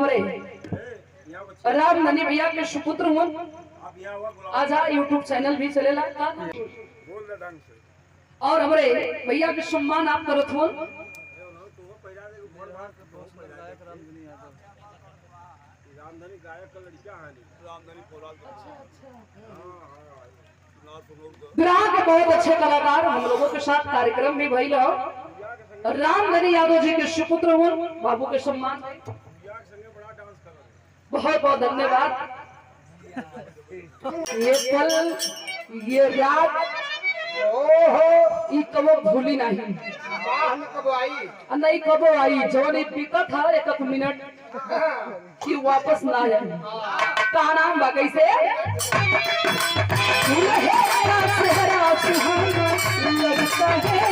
हमारे राम ननी भैया के सुपुत्र हुआ। आज यूट्यूब चैनल भी चलेला और हमारे भैया के सम्मान आप करत हो। विराह के बहुत अच्छे कलाकार हम लोगों के साथ कार्यक्रम में भइल हो। रामधनी यादव जी के सुपुत्र हुए बाबू के सम्मान बहुत बहुत धन्यवाद। ये पल ये रात कबो भूली नहीं नहीं कबो आई जवन बीता था एक मिनट कि वापस ना आए। का नाम बा कैसे लगता है